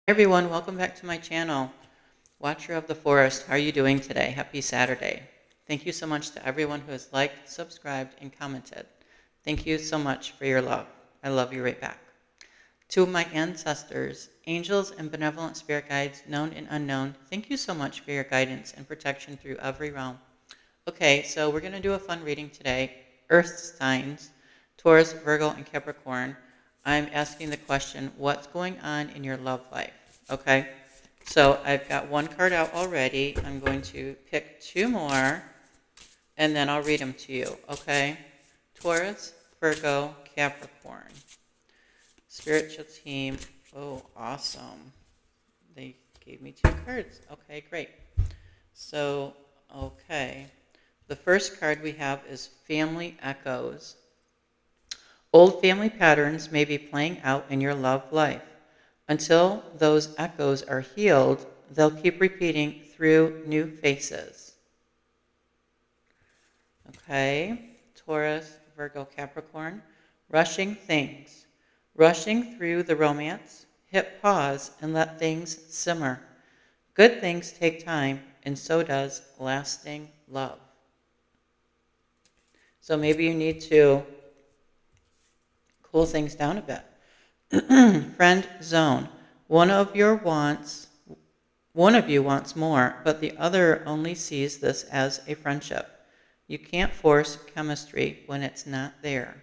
Everyone, welcome back to my channel, Watcher of the Forest. How are you doing today? Happy Saturday. Thank you so much to everyone who has liked, subscribed, and commented. Thank you so much for your love. I love you right back. To my ancestors, angels, and benevolent spirit guides, known and unknown, thank you so much for your guidance and protection through every realm. Okay, so we're going to do a fun reading today. Earth signs, Taurus, Virgo, and Capricorn. I'm asking the question, what's going on in your love life? Okay, so I've got one card out already. I'm going to pick two more, and then I'll read them to you, okay? Taurus, Virgo, Capricorn. Spiritual team. Oh, awesome. They gave me two cards. Okay, great. So, okay. The first card we have is Family Echoes. Old family patterns may be playing out in your love life. Until those echoes are healed, they'll keep repeating through new faces. Okay, Taurus, Virgo, Capricorn. Rushing things. Rushing through the romance, hit pause and let things simmer. Good things take time, and so does lasting love. So maybe you need to cool things down a bit. Friend zone. One of you wants more, but the other only sees this as a friendship. You can't force chemistry when it's not there.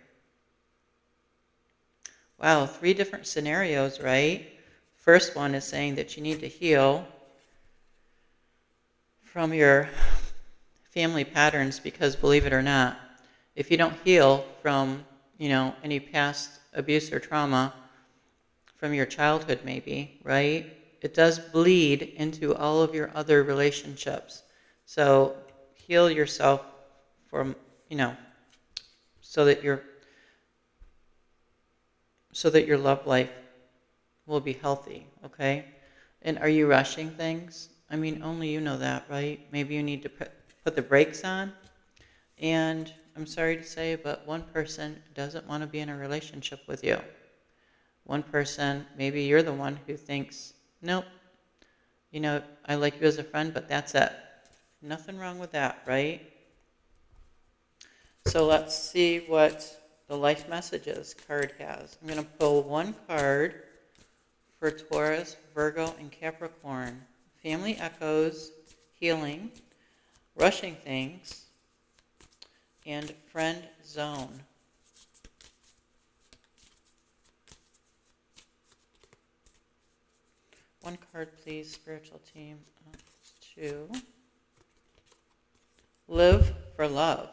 Wow, 3 different scenarios, right? First one is saying that you need to heal from your family patterns because, believe it or not, if you don't heal from, any past abuse or trauma from your childhood maybe, right? It does bleed into all of your other relationships. So heal yourself from, so that your love life will be healthy, okay? And are you rushing things? I mean, only you know that, right? Maybe you need to put the brakes on. And I'm sorry to say, but one person doesn't want to be in a relationship with you. One person, maybe you're the one who thinks, nope, I like you as a friend, but that's it. Nothing wrong with that, right? So let's see what the life messages card has. I'm going to pull one card for Taurus, Virgo, and Capricorn. Family echoes, healing, rushing things, and friend zone. One card, please, spiritual team. 2. Live for love.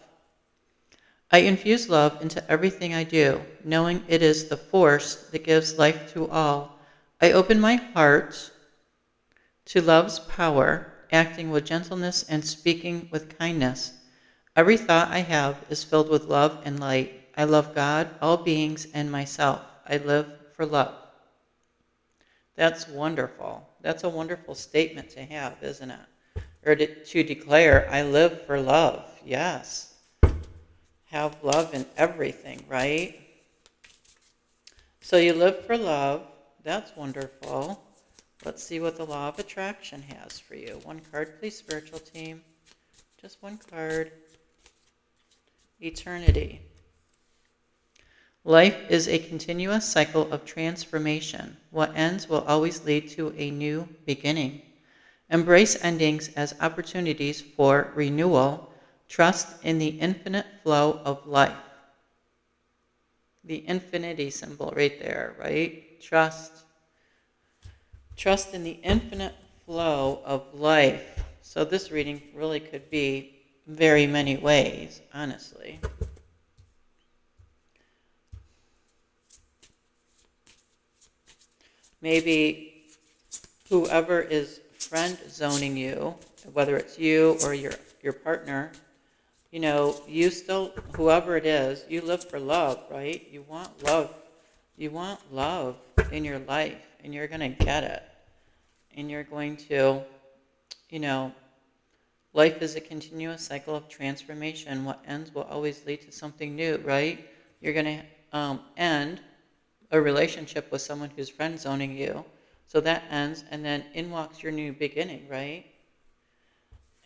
I infuse love into everything I do, knowing it is the force that gives life to all. I open my heart to love's power, acting with gentleness and speaking with kindness. Every thought I have is filled with love and light. I love God, all beings, and myself. I live for love. That's wonderful. That's a wonderful statement to have, isn't it? Or to declare, I live for love. Yes. Have love in everything, right? So you live for love. That's wonderful. Let's see what the law of attraction has for you. One card, please, spiritual team. Just one card. Eternity. Life is a continuous cycle of transformation. What ends will always lead to a new beginning. Embrace endings as opportunities for renewal. Trust in the infinite flow of life. The infinity symbol right there, right? Trust in the infinite flow of life. So this reading really could be very many ways, honestly. Maybe whoever is friend zoning you, whether it's you or your partner, you still, whoever it is, you live for love, right? You want love. You want love in your life, and you're going to get it. And you're going to, life is a continuous cycle of transformation. What ends will always lead to something new, right? You're going to end a relationship with someone who's friend zoning you. So that ends, and then in walks your new beginning, right?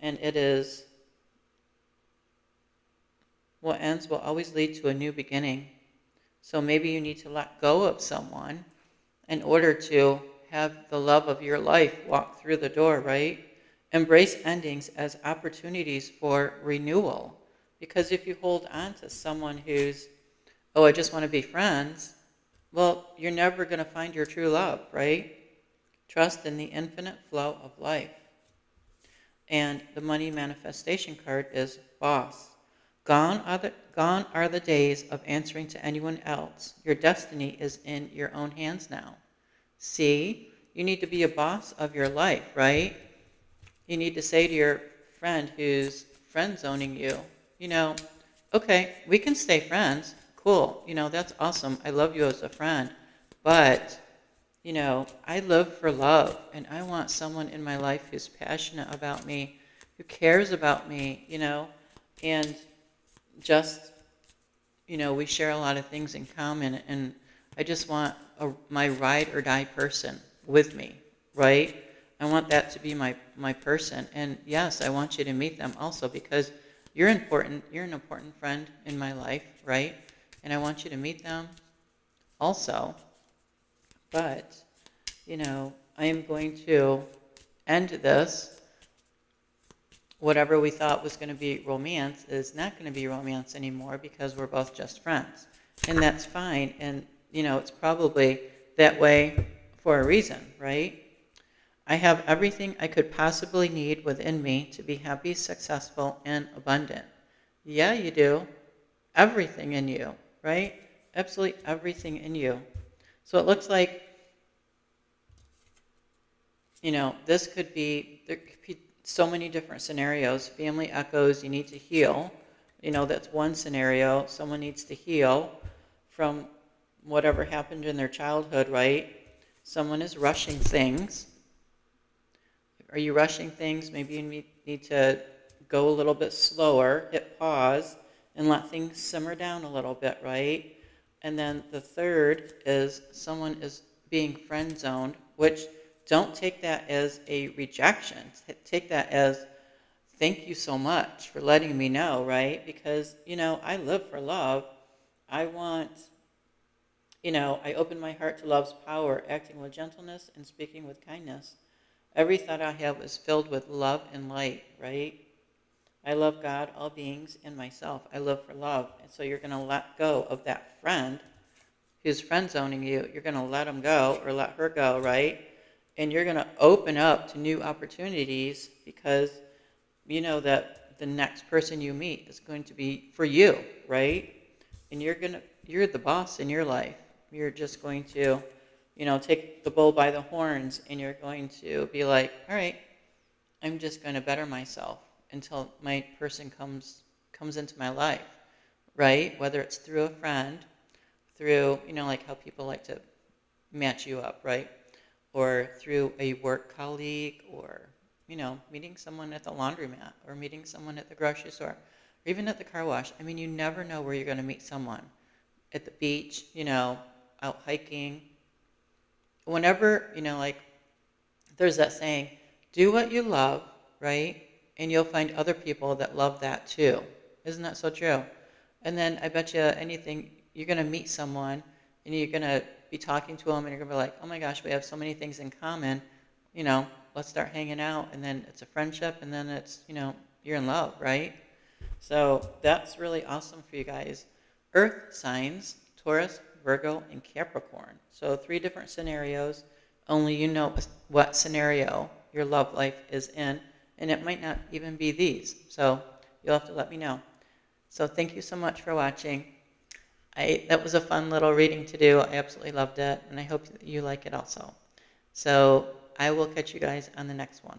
And it is, what ends will always lead to a new beginning. So maybe you need to let go of someone in order to have the love of your life walk through the door, right? Embrace endings as opportunities for renewal. Because if you hold on to someone who's, oh, I just want to be friends, well, you're never going to find your true love, right? Trust in the infinite flow of life. And the money manifestation card is boss. Gone are the days of answering to anyone else. Your destiny is in your own hands now. See, you need to be a boss of your life, right? You need to say to your friend who's friend zoning you, you know, okay, we can stay friends. Cool. That's awesome. I love you as a friend. But, I live for love, and I want someone in my life who's passionate about me, who cares about me, and just, we share a lot of things in common, and I just want my ride or die person with me, right? I want that to be my person. And yes, I want you to meet them also, because you're important. You're an important friend in my life, right? And I want you to meet them also. But, I am going to end this. Whatever we thought was going to be romance is not going to be romance anymore, because we're both just friends. And that's fine. And, it's probably that way for a reason, right? I have everything I could possibly need within me to be happy, successful, and abundant. Yeah, you do. Everything in you, right? Absolutely everything in you. So it looks like, this could be, there could be so many different scenarios. Family echoes, you need to heal. That's one scenario. Someone needs to heal from whatever happened in their childhood, right? Someone is rushing things. Are you rushing things? Maybe you need to go a little bit slower, hit pause, and let things simmer down a little bit, right? And then the third is someone is being friend zoned, which don't take that as a rejection. Take that as, thank you so much for letting me know, right? Because, I live for love. I want, I open my heart to love's power, acting with gentleness and speaking with kindness. Every thought I have is filled with love and light, right? I love God, all beings, and myself. I live for love. And so you're going to let go of that friend who's friend zoning you. You're going to let him go or let her go, right? And you're going to open up to new opportunities, because you know that the next person you meet is going to be for you, right? And you're the boss in your life. You're just going to, take the bull by the horns, and you're going to be like, all right, I'm just going to better myself until my person comes into my life, right? Whether it's through a friend, through, like how people like to match you up, right? Or through a work colleague, or, meeting someone at the laundromat, or meeting someone at the grocery store, or even at the car wash. I mean, you never know where you're going to meet someone. At the beach, out hiking. Whenever, like, there's that saying, do what you love, right? And you'll find other people that love that too. Isn't that so true? And then I bet you anything, you're going to meet someone, and you're going to be talking to them, and you're going to be like, oh my gosh, we have so many things in common. Let's start hanging out. And then it's a friendship, and then it's, you're in love, right? So that's really awesome for you guys. Earth signs, Taurus, Virgo, and Capricorn. So 3 different scenarios. Only you know what scenario your love life is in, and it might not even be these. So you'll have to let me know. So thank you so much for watching. That was a fun little reading to do. I absolutely loved it, and I hope you like it also. So I will catch you guys on the next one.